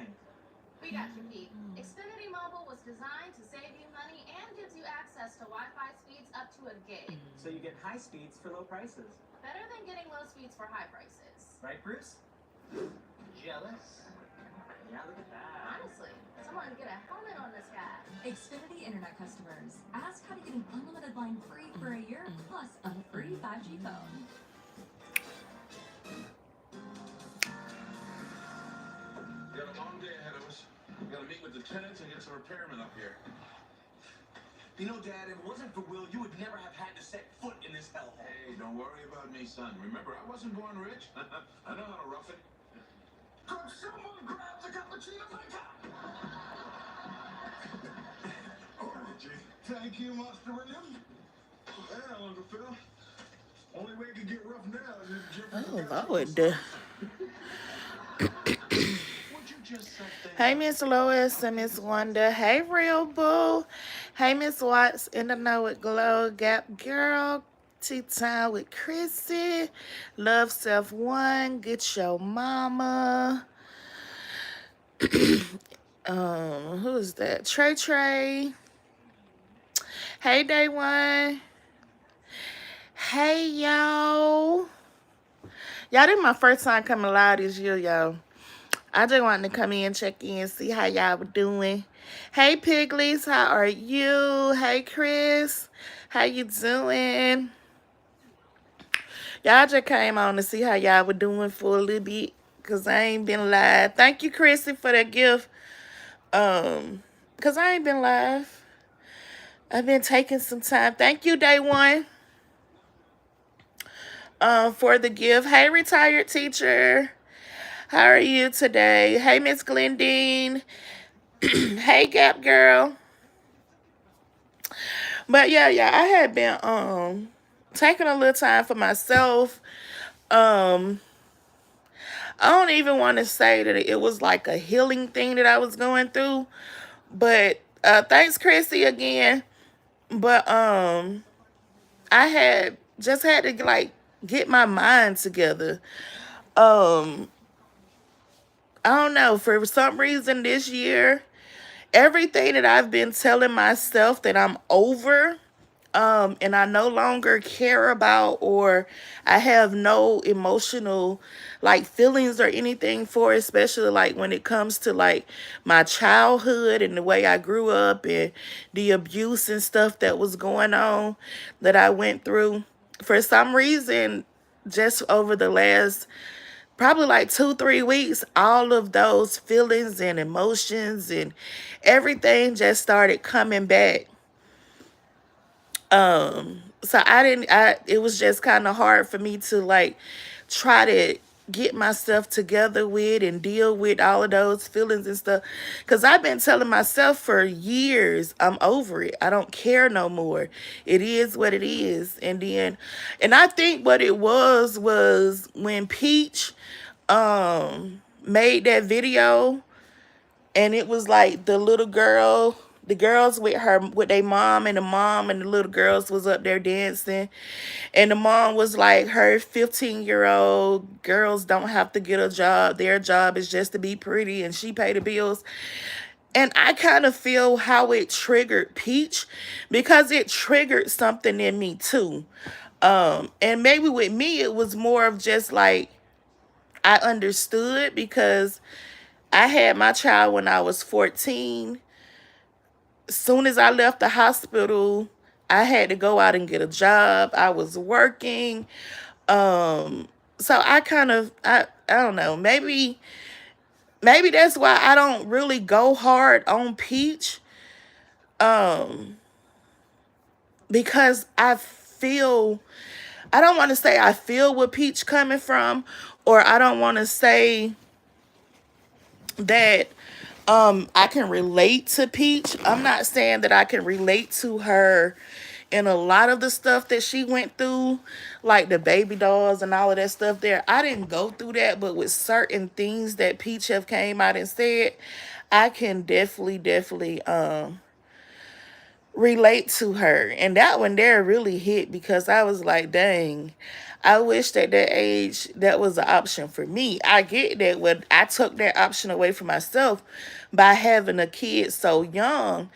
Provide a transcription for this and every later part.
thing. We got you, Pete. Xfinity Mobile was designed to save you money and gives you access to Wi-Fi speeds up to a gig. So you get high speeds for low prices. Better than getting low speeds for high prices. Right, Bruce? Jealous? Yeah, look at that. Honestly, someone get a helmet on this guy. Xfinity Internet customers, ask how to get an unlimited line free for a year plus a free 5G phone. We got a long day ahead of us. We gotta meet with the tenants and get some repairmen up here. You know, Dad, if it wasn't for Will, you would never have had to set foot in this hellhole. Hey, don't worry about me, son. Remember, I wasn't born rich. I know how to rough it. Could someone grab the cappuccino maker? All right, G. Thank you, Master William. Yeah, Uncle Phil. Only way it can get rough now is if Jim... Oh, Lord. Hey, Miss Lois and Miss Wanda. Hey, Real Boo. Hey, Miss Watts in the Know It Glow. Gap Girl. Tea Time with Chrissy. Love Self One. Get Your Mama. Who is that? Trey Trey. Hey, Day One. Hey, y'all. Y'all, this is my first time coming live this year, y'all. I just wanted to come in, check in, see how y'all were doing. Hey, Piglies, how are you? Hey, Chris, how you doing? Y'all just came on to see how y'all were doing for a little bit, because I ain't been live. Thank you, Chrissy, for that gift. Because I ain't been live. I've been taking some time. Thank you, Day One, for the gift. Hey, retired teacher. How are you today? Hey, Miss Glendine. Hey, Gap Girl. But yeah, I had been taking a little time for myself. I don't even want to say that it was like a healing thing that I was going through. But thanks, Chrissy, again. But I had to like get my mind together. I don't know, for some reason this year, everything that I've been telling myself that I'm over, and I no longer care about, or I have no emotional like feelings or anything for, especially like when it comes to like my childhood and the way I grew up and the abuse and stuff that was going on that I went through. For some reason, just over the last probably like 2-3 weeks, all of those feelings and emotions and everything just started coming back. So it was just kind of hard for me to like try to get myself together with and deal with all of those feelings and stuff, because I've been telling myself for years I'm over it, I don't care no more, it is what it is. And I think what it was when Peach made that video, and it was like the little girl, the girls with their mom, and the mom and the little girls was up there dancing, and the mom was like, her 15-year-old girls don't have to get a job, their job is just to be pretty and she pay the bills. And I kind of feel how it triggered Peach, because it triggered something in me too. And maybe with me it was more of just like I understood, because I had my child when I was 14. As soon as I left the hospital, I had to go out and get a job. I was working. So I don't know, maybe that's why I don't really go hard on Peach. Because I don't want to say I feel where Peach coming from, or I don't want to say that I can relate to Peach. I'm not saying that I can relate to her in a lot of the stuff that she went through, like the baby dolls and all of that stuff there. I didn't go through that, but with certain things that Peach have came out and said, I can definitely relate to her. And that one there really hit, because I was like, dang, I wish that that age that was an option for me. I get that when I took that option away from myself by having a kid so young.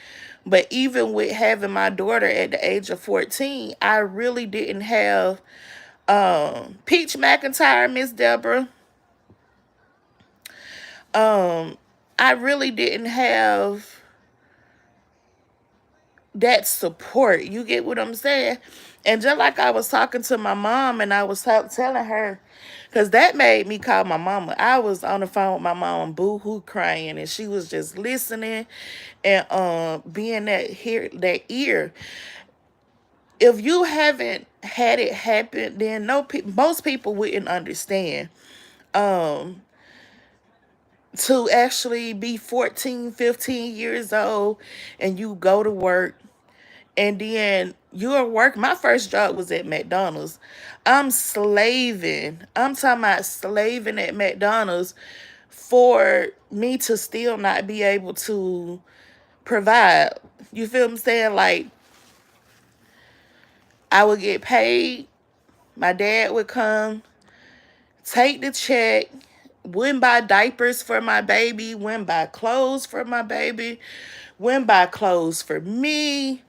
But even with having my daughter at the age of 14, I really didn't have Peach McIntyre, Miss Deborah. I really didn't have that support. You get what I'm saying? And just like I was talking to my mom and I was telling her, because that made me call my mama. I was on the phone with my mom, boo-hoo crying, and she was just listening and being that ear. If you haven't had it happen, then most people wouldn't understand. To actually be 14, 15 years old and you go to work and then you're work. My first job was at McDonald's. I'm slaving. I'm talking about slaving at McDonald's for me to still not be able to provide. You feel what I'm saying? Like, I would get paid. My dad would come, take the check, wouldn't buy diapers for my baby, wouldn't buy clothes for my baby, wouldn't buy clothes for me,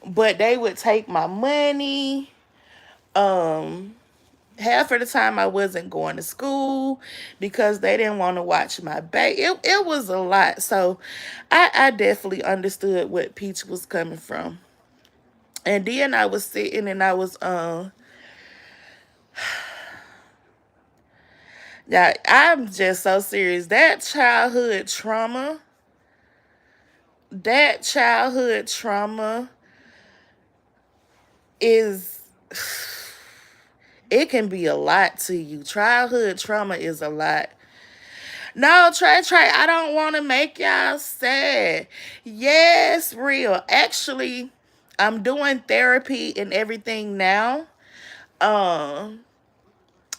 but they would take my money. Half of the time I wasn't going to school because they didn't want to watch my baby. It was a lot. So I definitely understood what Peach was coming from. And then I was sitting and I was yeah, I'm just so serious. That childhood trauma is, it can be a lot to you. Childhood trauma is a lot. No, Trey, I don't want to make y'all sad. Yes, real. Actually, I'm doing therapy and everything now.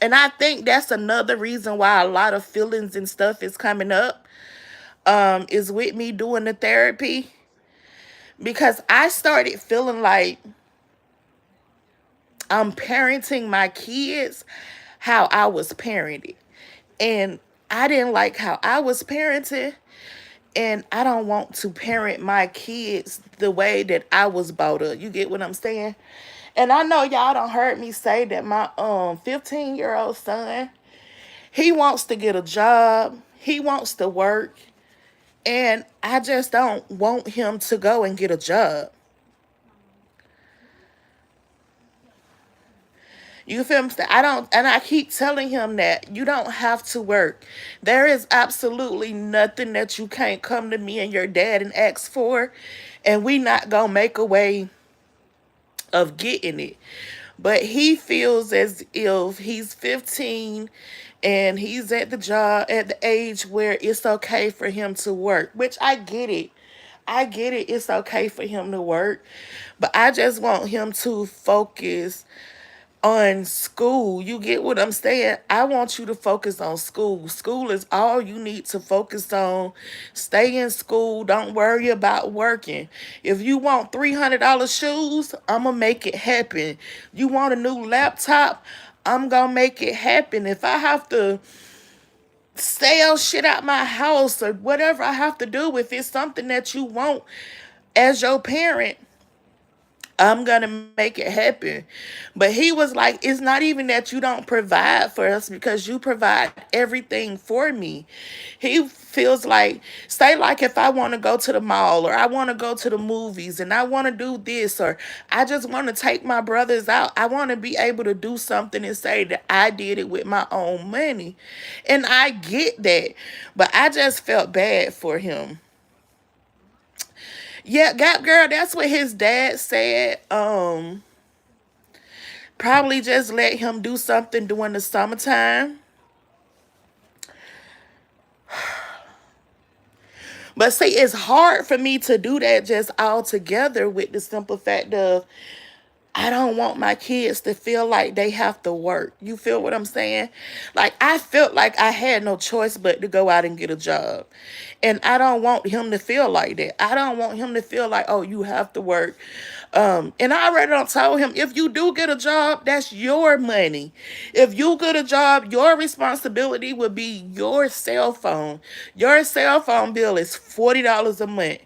And I think that's another reason why a lot of feelings and stuff is coming up. Is with me doing the therapy. Because I started feeling like I'm parenting my kids how I was parented. And I didn't like how I was parented. And I don't want to parent my kids the way that I was brought up. You get what I'm saying? And I know y'all don't heard me say that my 15-year-old son, he wants to get a job. He wants to work. And I just don't want him to go and get a job. You feel me? And I keep telling him that you don't have to work. There is absolutely nothing that you can't come to me and your dad and ask for, and we not gonna make a way of getting it. But he feels as if he's 15 and he's at the age where it's okay for him to work, which I get it. I get it. It's okay for him to work, but I just want him to focus on school. You get what I'm saying? I want you to focus on school. School is all you need to focus on. Stay in school. Don't worry about working. If you want $300 shoes, I'm going to make it happen. You want a new laptop, I'm going to make it happen. If I have to sell shit out my house or whatever I have to do, if it's something that you want as your parent, I'm going to make it happen. But he was like, it's not even that you don't provide for us because you provide everything for me. He feels like, say like if I want to go to the mall or I want to go to the movies and I want to do this or I just want to take my brothers out. I want to be able to do something and say that I did it with my own money. And I get that. But I just felt bad for him. Yeah, girl, that's what his dad said. Probably just let him do something during the summertime. But see, it's hard for me to do that just all together with the simple fact of I don't want my kids to feel like they have to work. You feel what I'm saying? Like, I felt like I had no choice but to go out and get a job. And I don't want him to feel like that. I don't want him to feel like, oh, you have to work. And I already done told him, if you do get a job, that's your money. If you get a job, your responsibility will be your cell phone. Your cell phone bill is $40 a month.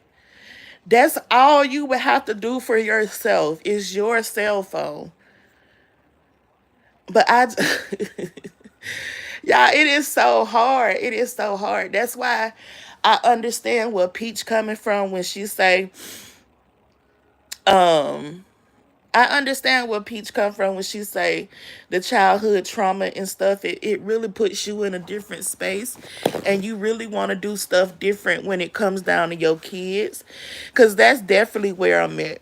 That's all you would have to do for yourself is your cell phone. But yeah, it is so hard. It is so hard. That's why I understand where Peach coming from when she say, I understand where Peach come from when she say the childhood trauma and stuff. It really puts you in a different space, and you really want to do stuff different when it comes down to your kids, because that's definitely where I'm at.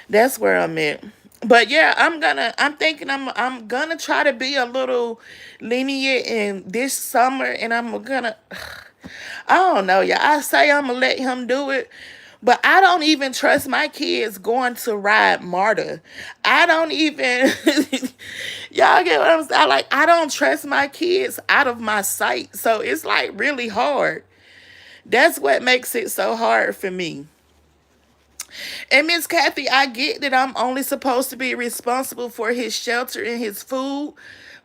That's where I'm at. But yeah, I'm thinking I'm gonna try to be a little lenient in this summer, and I'm gonna, I don't know, yeah. I say I'm gonna let him do it, but I don't even trust my kids going to ride MARTA. I don't even, y'all get what I'm saying? Like, I don't trust my kids out of my sight. So it's like really hard. That's what makes it so hard for me. And Miss Kathy, I get that I'm only supposed to be responsible for his shelter and his food,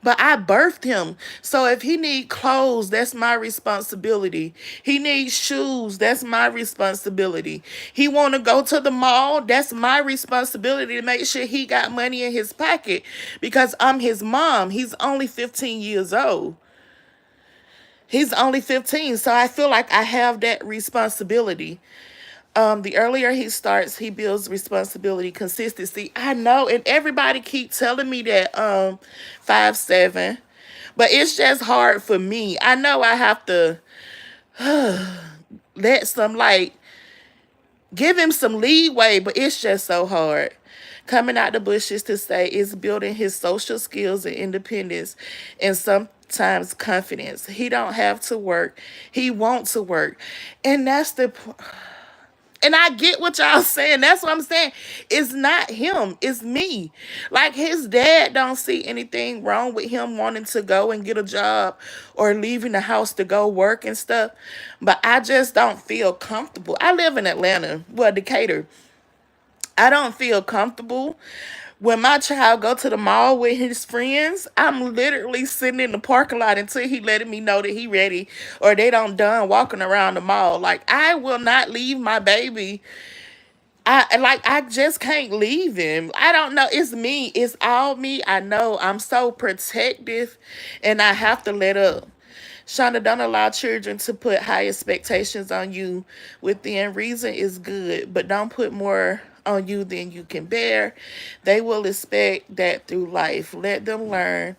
but I birthed him. So if he need clothes, that's my responsibility. He needs shoes, that's my responsibility. He want to go to the mall, that's my responsibility to make sure he got money in his pocket because I'm his mom. He's only 15 years old. He's only 15, so I feel like I have that responsibility. The earlier he starts, he builds responsibility, consistency. I know, and everybody keep telling me that 5'7", but it's just hard for me. I know I have to let some give him some leeway, but it's just so hard. Coming out the bushes to say it's building his social skills and independence, and sometimes confidence. He don't have to work. He wants to work, and that's the. And I get what y'all saying. That's what I'm saying. It's not him. It's me. Like, his dad don't see anything wrong with him wanting to go and get a job or leaving the house to go work and stuff. But I just don't feel comfortable. I live in Atlanta. Well, Decatur. I don't feel comfortable. When my child go to the mall with his friends, I'm literally sitting in the parking lot until he letting me know that he ready or they don't done walking around the mall. Like, I will not leave my baby. I just can't leave him. I don't know. It's me. It's all me. I know I'm so protective and I have to let up. Shonda, don't allow children to put high expectations on you. Within reason is good, but don't put more on you than you can bear. They will expect that through life. Let them learn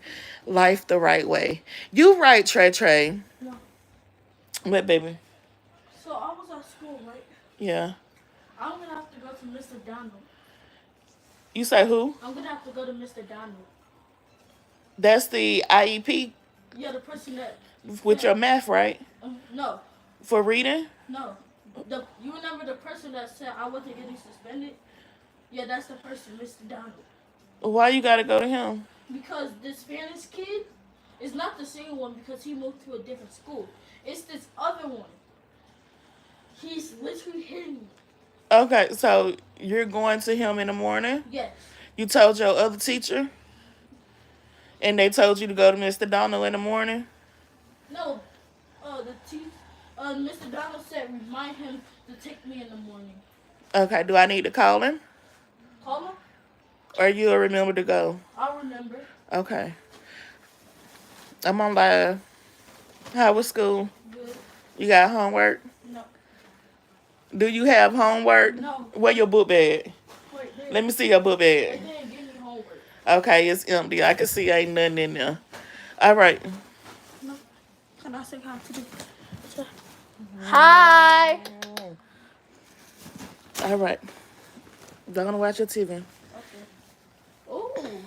life the right way. You right, Trey Trey. No. What, baby? So I was at school, right? Yeah. I'm gonna have to go to Mr. Donald. You say who? I'm gonna have to go to Mr. Donald. That's the IEP Yeah, the person that. with your math, right? No. For reading? No. You remember the person that said I wasn't getting suspended? Yeah, that's the person, Mr. Donald. Why you gotta go to him? Because this Spanish kid is not the same one because he moved to a different school. It's this other one. He's literally hitting me. Okay, so you're going to him in the morning? Yes. You told your other teacher? And they told you to go to Mr. Donald in the morning? No. Mr. Donald said remind him to take me in the morning. Okay, do I need to call him? Call him? Or you'll remember to go? I'll remember. Okay. I'm on live. How was school? Good. You got homework? No. Do you have homework? No. Where your book bag? Wait, there. Let me see your book They bag. didn't give me homework. Okay, it's empty. I can see ain't nothing in there. All right. No. Can I say hi to the... Hi. All right. Don't watch your TV. Okay. Ooh.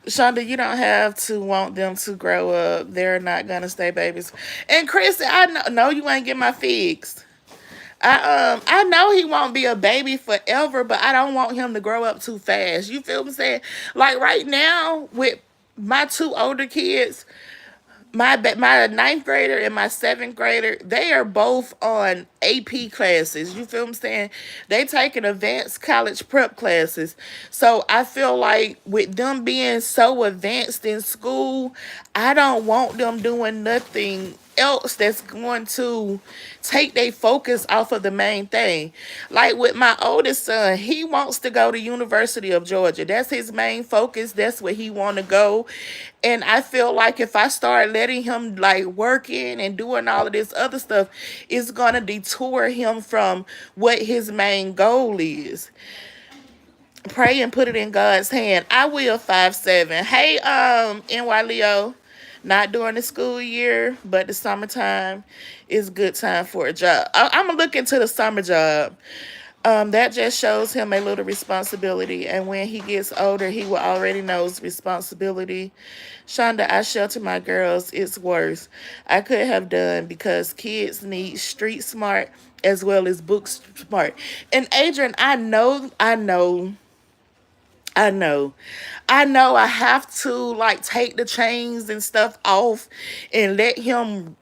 Shonda, you don't have to want them to grow up. They're not going to stay babies. And Chris, I know you ain't get my figs. I know he won't be a baby forever, but I don't want him to grow up too fast. You feel what I'm saying? Like right now with my two older kids, my ninth grader and my seventh grader, they are both on AP classes. You feel what I'm saying? They taking advanced college prep classes. So I feel like with them being so advanced in school, I don't want them doing nothing else that's going to take their focus off of the main thing. Like with my oldest son, he wants to go to University of Georgia. That's his main focus. That's where he want to go. And I feel like if I start letting him like working and doing all of this other stuff, it's gonna detour him from what his main goal is. Pray and put it in God's hand. I will 5'7". Hey, NY Leo. Not during the school year, but the summertime is a good time for a job. I'm gonna look into the summer job. That just shows him a little responsibility, and when he gets older, he will already knows responsibility. Shonda, I shelter my girls. It's worse. I could have done because kids need street smart as well as book smart. And Adrian, I have to like take the chains and stuff off and let him,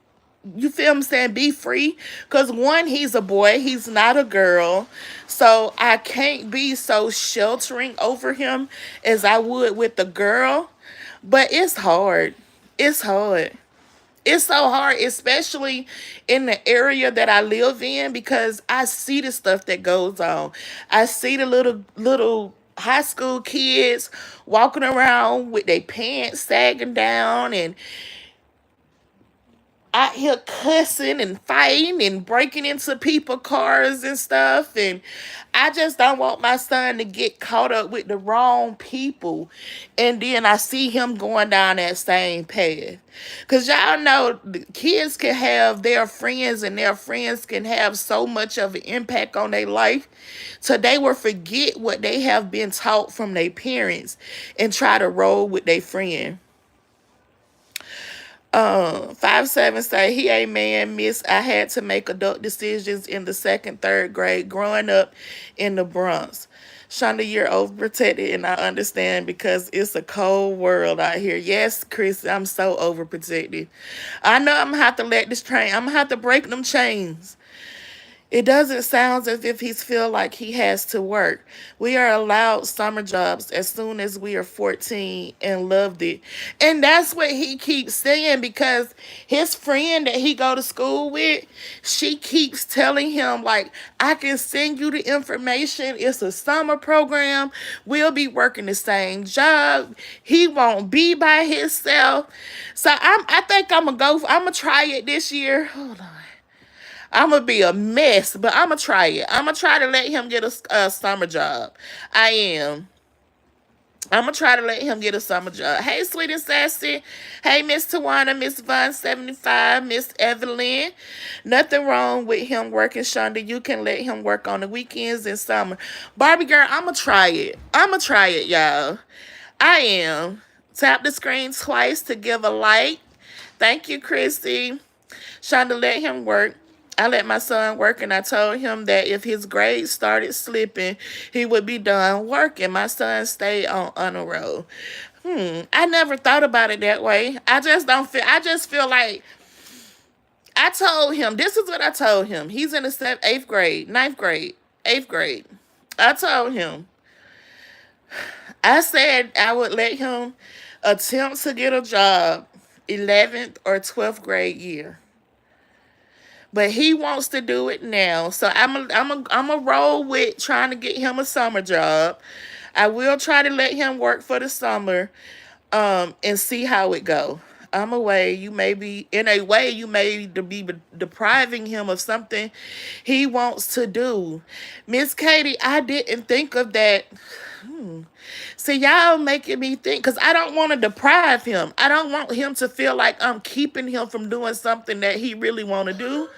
you feel what I'm saying, be free. Because one, he's a boy, he's not a girl. So I can't be so sheltering over him as I would with the girl. But it's hard. It's hard. It's so hard, especially in the area that I live in, because I see the stuff that goes on. I see the little high school kids walking around with their pants sagging down and out here cussing and fighting and breaking into people's cars and stuff. And I just don't want my son to get caught up with the wrong people. And then I see him going down that same path. Because y'all know the kids can have their friends and their friends can have so much of an impact on their life. So they will forget what they have been taught from their parents and try to roll with their friend. 5'7" say he ain't man, miss. I had to make adult decisions in the second, third grade growing up in the Bronx. Shonda, you're overprotected, and I understand because it's a cold world out here. Yes, Chris, I'm so overprotected. I know I'm gonna have to let this train, I'm gonna have to break them chains. It doesn't sound as if he feel like he has to work. We are allowed summer jobs as soon as we are 14 and loved it. And that's what he keeps saying, because his friend that he go to school with, she keeps telling him, like, I can send you the information. It's a summer program. We'll be working the same job. He won't be by himself. So I think I'm going to try it this year. Hold on. I'm going to be a mess, but I'm going to try it. I'm going to try to let him get a summer job. I am. I'm going to try to let him get a summer job. Hey, sweet and sassy. Hey, Miss Tawana, Miss Vaughn 75, Miss Evelyn. Nothing wrong with him working, Shonda. You can let him work on the weekends and summer. Barbie girl, I'm going to try it. I'm going to try it, y'all. I am. Tap the screen twice to give a like. Thank you, Chrissy. Shonda, let him work. I let my son work, and I told him that if his grades started slipping, he would be done working. My son stayed on honor roll. I never thought about it that way. I just feel like I told him, this is what I told him. He's in the 8th grade, 9th grade, 8th grade. I told him, I said I would let him attempt to get a job 11th or 12th grade year. But he wants to do it now. So I'm a roll with trying to get him a summer job. I will try to let him work for the summer and see how it go. In a way, you may be depriving him of something he wants to do. Miss Katie, I didn't think of that. See, y'all making me think, because I don't want to deprive him. I don't want him to feel like I'm keeping him from doing something that he really want to do.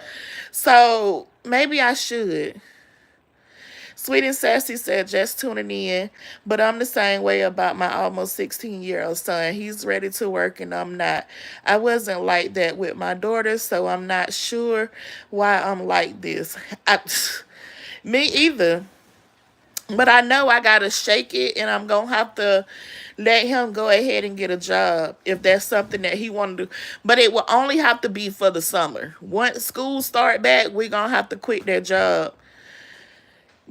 So maybe I should. Sweet and Sassy said, just tuning in, but I'm the same way about my almost 16-year-old son. He's ready to work and I'm not. I wasn't like that with my daughter, so I'm not sure why I'm like this. Me either. But I know I got to shake it and I'm going to have to let him go ahead and get a job if that's something that he want to do. But it will only have to be for the summer. Once school start back, we're going to have to quit that job.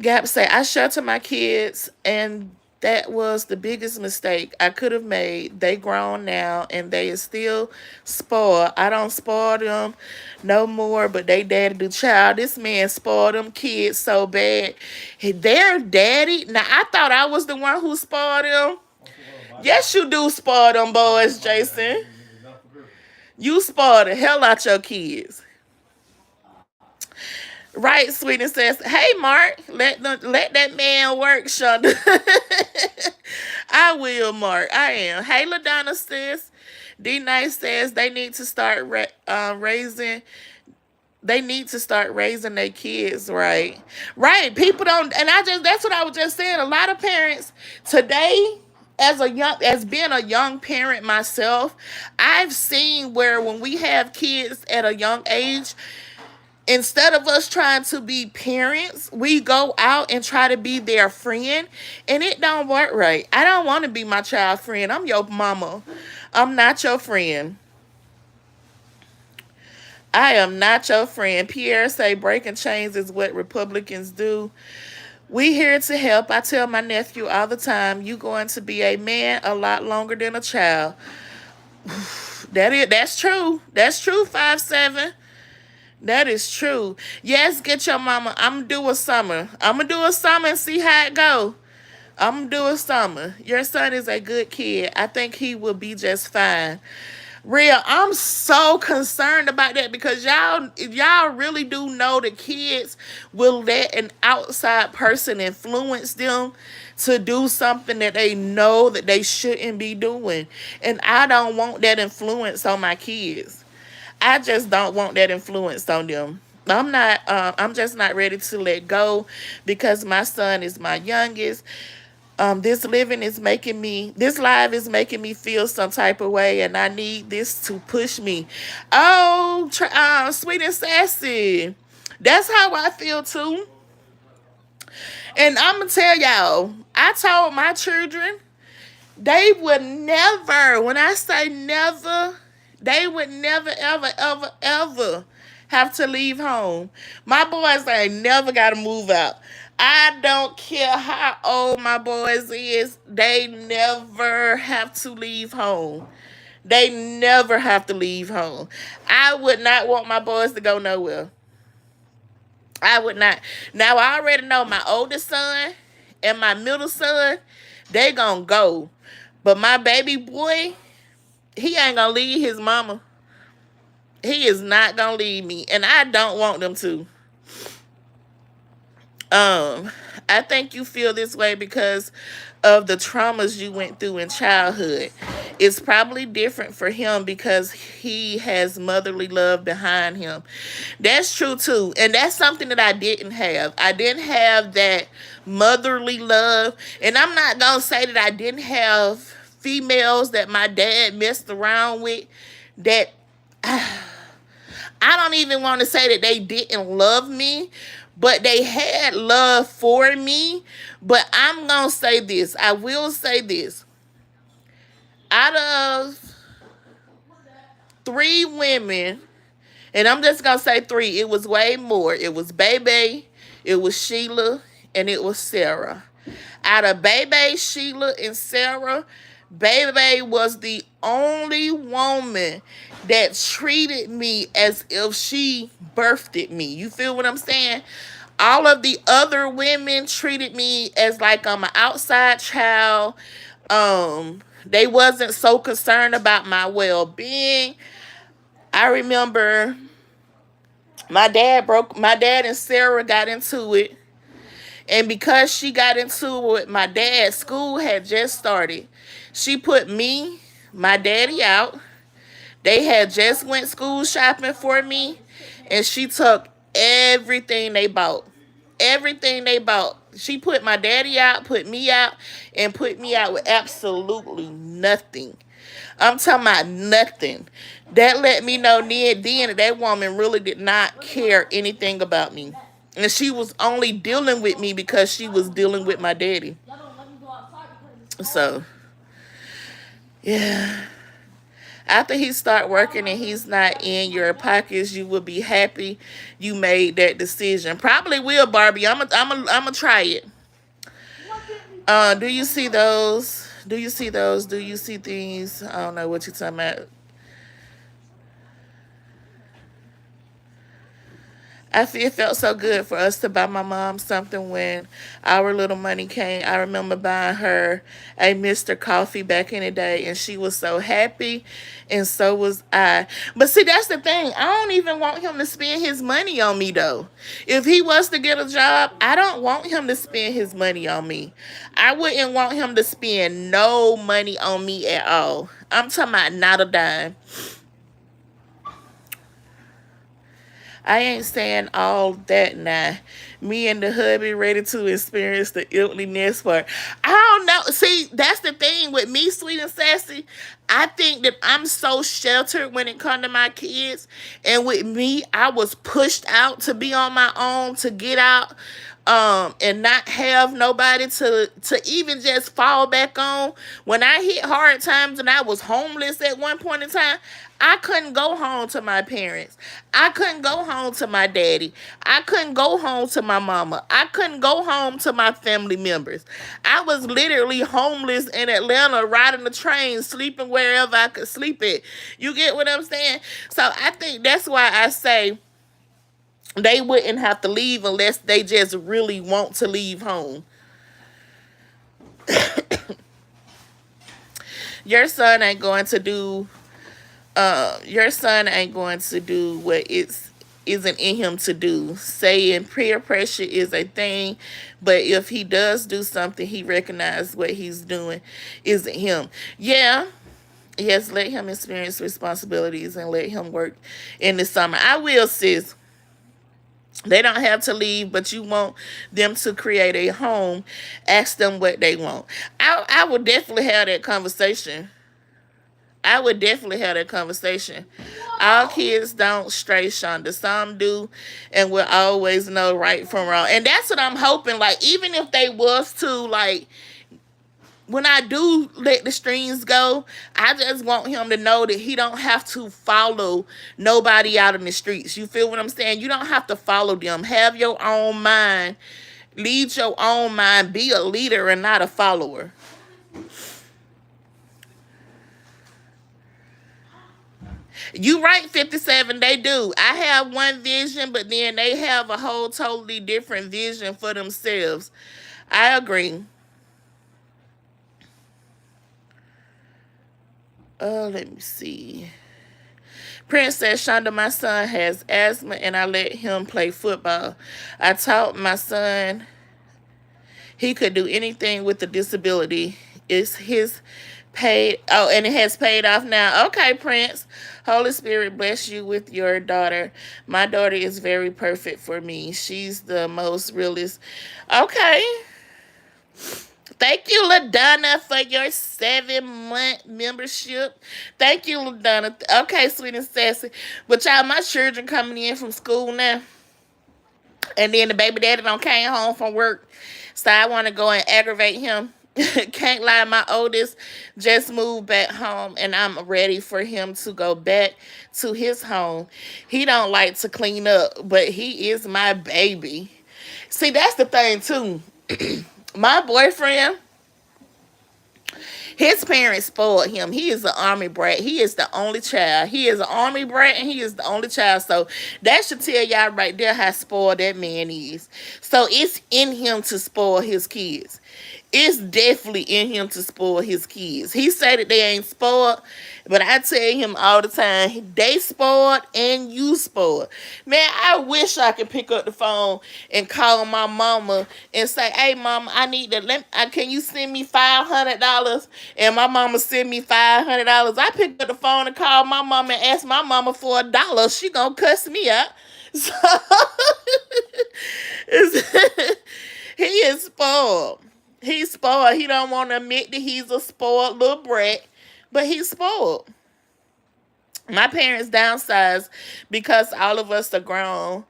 Gap say, I shelter my kids, and that was the biggest mistake I could have made. They grown now, and they is still spoiled. I don't spoil them no more, but they daddy the child. This man spoiled them kids so bad. Their daddy, now I thought I was the one who spoiled them. Yes, you do spoil them boys, Jason. You spoil the hell out your kids. Right, Sweetness says, hey, Mark, let that man work, Shonda. I will, Mark. I am. Hey, LaDonna says, D-Nice says they need to start raising their kids, right? Right. People don't, and that's what I was just saying. A lot of parents today, as being a young parent myself, I've seen where when we have kids at a young age, instead of us trying to be parents, we go out and try to be their friend, and it don't work right. I don't want to be my child friend. I'm your mama. I'm not your friend. I am not your friend. Pierre say breaking chains is what Republicans do. We here to help. I tell my nephew all the time, you going to be a man a lot longer than a child. That's true. That's true, 5'7". That is true. Yes, get your mama. I'm going to do a summer. I'm going to do a summer and see how it go. I'm going to do a summer. Your son is a good kid. I think he will be just fine. Real, I'm so concerned about that because y'all really do know the kids will let an outside person influence them to do something that they know that they shouldn't be doing. And I don't want that influence on my kids. I just don't want that influence on them. I'm just not ready to let go because my son is my youngest. This live is making me feel some type of way, and I need this to push me. Oh, Sweet and Sassy. That's how I feel too. And I'm going to tell y'all, I told my children, they would never, when I say never, they would never, ever, ever, ever have to leave home. My boys ain't never got to move out. I don't care how old my boys is. They never have to leave home. They never have to leave home. I would not want my boys to go nowhere. I would not. Now, I already know my oldest son and my middle son, they gonna go. But my baby boy, he ain't gonna leave his mama. He is not gonna leave me. And I don't want them to. I think you feel this way because of the traumas you went through in childhood. It's probably different for him because he has motherly love behind him. That's true too. And that's something that I didn't have. I didn't have that motherly love. And I'm not going to say that I didn't have females that my dad messed around with that I don't even want to say that they didn't love me, but they had love for me. But I'm going to say this. I will say this. Out of 3 women, and I'm just going to say 3, it was way more. It was Bebe, it was Sheila, and it was Sarah. Out of Bebe, Sheila, and Sarah, Bebe was the only woman that treated me as if she birthed me. You feel what I'm saying? All of the other women treated me as like I'm an outside child. They wasn't so concerned about my well-being. I remember my dad and Sarah got into it. And because she got into it with my dad, school had just started. She put me, my daddy out. They had just went school shopping for me. And she took everything they bought. Everything they bought. She put my daddy out, put me out, and put me out with absolutely nothing. I'm talking about nothing. That let me know then that woman really did not care anything about me. And she was only dealing with me because she was dealing with my daddy. Y'all don't let me go outside because it's So, yeah. After he start working and he's not in your pockets, you will be happy you made that decision. Probably will, Barbie. I'm try it. Do you see those? Do you see those? Do you see things? I don't know what you're talking about. It felt so good for us to buy my mom something when our little money came. I remember buying her a Mr. Coffee back in the day, and she was so happy, and so was I. But see, that's the thing. I don't even want him to spend his money on me, though. If he was to get a job, I don't want him to spend his money on me. I wouldn't want him to spend no money on me at all. I'm talking about not a dime. I ain't saying all that now. Me and the hubby ready to experience the emptiness part. I don't know. See, that's the thing with me, Sweet and Sassy. I think that I'm so sheltered when it comes to my kids. And with me, I was pushed out to be on my own, to get out, and not have nobody to even just fall back on. When I hit hard times and I was homeless at one point in time, I couldn't go home to my parents. I couldn't go home to my daddy. I couldn't go home to my mama. I couldn't go home to my family members. I was literally homeless in Atlanta, riding the train, sleeping wherever I could sleep at. You get what I'm saying? So I think that's why I say they wouldn't have to leave unless they just really want to leave home. Your son ain't going to do what isn't in him to do. Saying peer pressure is a thing, but if he does do something, he recognizes what he's doing isn't him. Yeah. Yes, let him experience responsibilities and let him work in the summer. I will, sis. They don't have to leave, but you want them to create a home. Ask them what they want. I would definitely have that conversation. All kids don't stray, Shonda. Some do, and will always know right from wrong. And that's what I'm hoping. Like, even if they was to, like, when I do let the strings go, I just want him to know that he don't have to follow nobody out in the streets. You feel what I'm saying? You don't have to follow them. Have your own mind. Lead your own mind. Be a leader and not a follower. You right, 57, they do. I have one vision, but then they have a whole totally different vision for themselves. I agree. Let me see. Princess Shonda, my son has asthma and I let him play football. I taught my son he could do anything with the disability. It's his paid. Oh, and it has paid off now. Okay, Prince. Holy Spirit bless you with your daughter. My daughter is very perfect for me. She's the most realist. Okay. Thank you, LaDonna, for your 7-month membership. Thank you, LaDonna. Okay, Sweet and Sassy. But y'all, my children coming in from school now. And then the baby daddy done came home from work. So I want to go and aggravate him. Can't lie, my oldest just moved back home. And I'm ready for him to go back to his home. He don't like to clean up, but he is my baby. See, that's the thing, too. My boyfriend, his parents spoiled him. He is an army brat. He is the only child. He is an army brat and he is the only child. So that should tell y'all right there how spoiled that man is. So it's in him to spoil his kids. It's definitely in him to spoil his kids. He said that they ain't spoiled, but I tell him all the time, they spoiled and you spoiled. Man, I wish I could pick up the phone and call my mama and say, hey, mama, I need to, can you send me $500? And my mama send me $500. I pick up the phone and call my mama and ask my mama for $1. She gonna cuss me out. So, He is spoiled. He's spoiled. He don't want to admit that he's a spoiled little brat, but he's spoiled. My parents downsized because all of us are grown.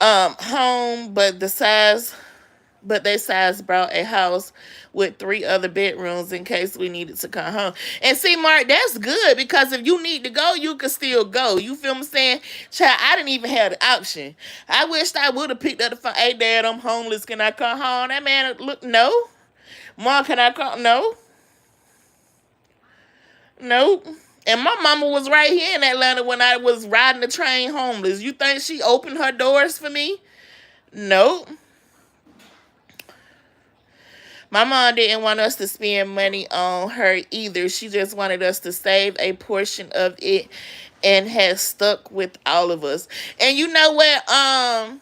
Home, but they size brought a house with 3 other bedrooms in case we needed to come home. And see, Mark, that's good because if you need to go, you can still go. You feel me saying? Child, I didn't even have the option. I wished I would have picked up the phone. Hey, Dad, I'm homeless. Can I come home? That man, look, no. Mom, can I come? No. No. And my mama was right here in Atlanta when I was riding the train homeless. You think she opened her doors for me? No. My mom didn't want us to spend money on her either. She just wanted us to save a portion of it and has stuck with all of us. And you know what,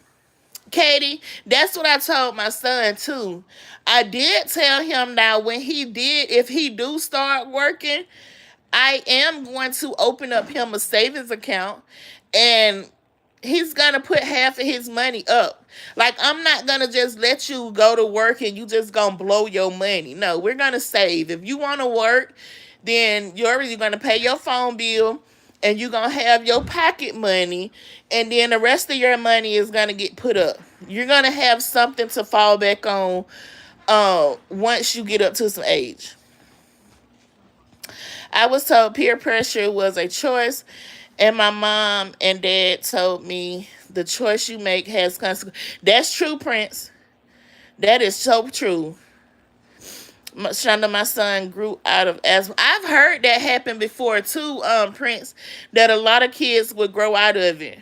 Katie, that's what I told my son too. I did tell him now if he do start working, I am going to open up him a savings account and he's gonna put half of his money up. Like, I'm not gonna just let you go to work and you just gonna blow your money. No, we're gonna save. If you wanna work, then you're gonna pay your phone bill and you're gonna have your pocket money, and then the rest of your money is gonna get put up. You're gonna have something to fall back on once you get up to some age. I was told peer pressure was a choice, and my mom and dad told me the choice you make has consequences. That's true, Prince. That is so true. Shonda, my son grew out of asthma. I've heard that happen before too, Prince, that a lot of kids would grow out of it.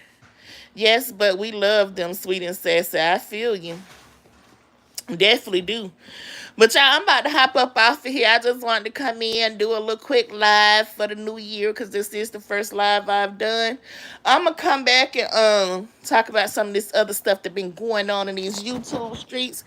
Yes, but we love them, sweet and sassy. I feel you. Definitely do. But y'all, I'm about to hop up off of here. I just wanted to come in, do a little quick live for the new year because this is the first live I've done. I'm going to come back and talk about some of this other stuff that's been going on in these YouTube streets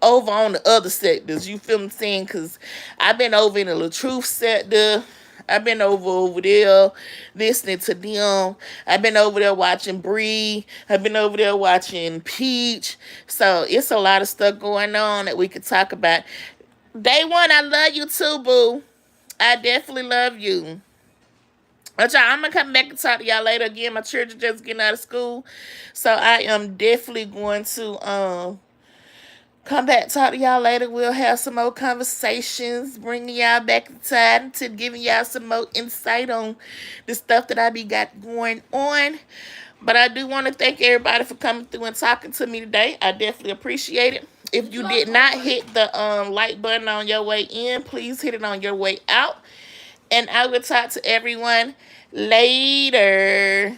over on the other sectors. You feel me saying? Because I've been over in the Truth sector. I've been over there listening to them. I've been over there watching Bree. I've been over there watching Peach. So it's a lot of stuff going on that we could talk about. Day one, I love you too, boo. I definitely love you. But y'all, I'm going to come back and talk to y'all later again. My children just getting out of school. So I am definitely going to come back, talk to y'all later. We'll have some more conversations, bringing y'all back inside to giving y'all some more insight on the stuff that I be got going on. But I do want to thank everybody for coming through and talking to me today. I definitely appreciate it. If you did not hit the like button on your way in, please hit it on your way out. And I will talk to everyone later.